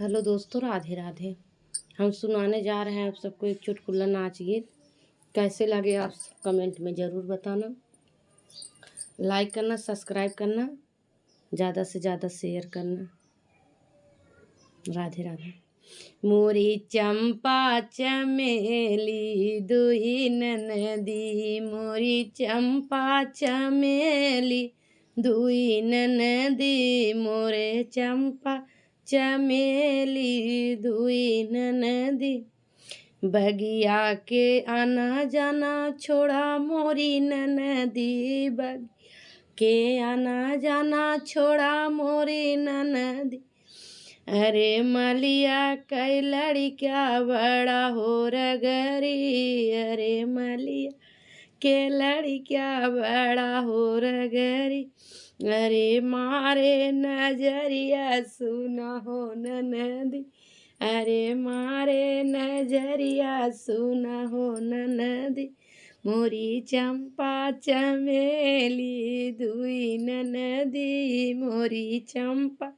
Hello दोस्तों, राधे राधे। हम सुनाने जा रहे हैं आप सबको एक चुटकुला नाच गीत। कैसे लगे आप कमेंट में ज़रूर बताना। लाइक करना, सब्सक्राइब करना, ज़्यादा से ज़्यादा शेयर करना। राधे राधे। मोरी चंपा चमेली दुई ननदी, मोरी चंपा चमेली दुई ननदी, मोरे चंपा चमेली दुई ननदी। बगिया के आना जाना छोड़ा मोरी ननदी, बग के आना जाना छोड़ा मोरी ननदी। अरे मलिया कई लड़किया बड़ा हो रगरी, अरे मलिया के लड़किया बड़ा हो रगरी। अरे मारे नजरिया सुना हो ननदी, अरे मारे नजरिया सुना हो ननदी। मोरी चंपा चमेली दुई ननदी, मोरी चंपा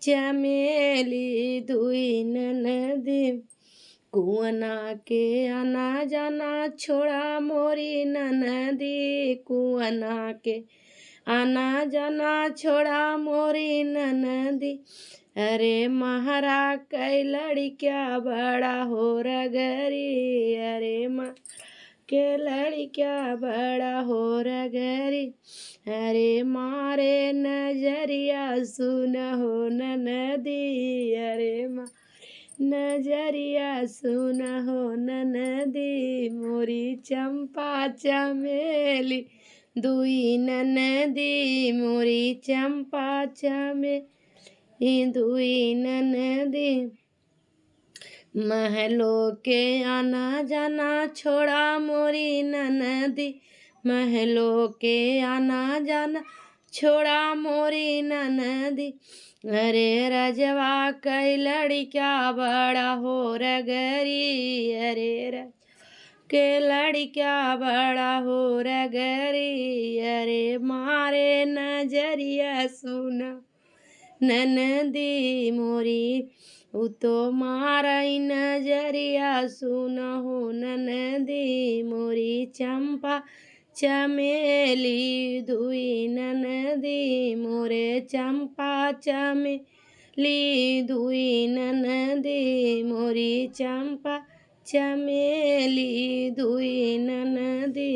चमेली दुई ननदी। कुआना के आना जाना छोड़ा मोरी ननदी, कुआना के आना जाना छोड़ा मोरी ननदी। अरे महारा कई लड़किया बड़ा हो रगरी, अरे माँ के लड़किया बड़ा हो रगरी। अरे मारे नजरिया सुन हो ननदी, अरे माँ नजरिया सुन हो ननदी। मोरी चंपा चमेली दुई ननदी, मोरी चंपा चमेली दुई ननदी। महलों के आना जाना छोड़ा मोरी ननदी, महलों के आना जाना छोड़ा मोरी ननदी। अरे रजवा कई लड़किया बड़ा हो रगरी, अरे रज के लड़किया बड़ा हो रगरी। अरे मारे नजरिया सुना ननदी, मोरी तो मारई नजरिया सुना हो ननदी। मोरी चंपा चमेली दुई ननदी, मोरे चंपा चमेली दुई ननदी, मोरी चंपा चमेली दुई ननदी।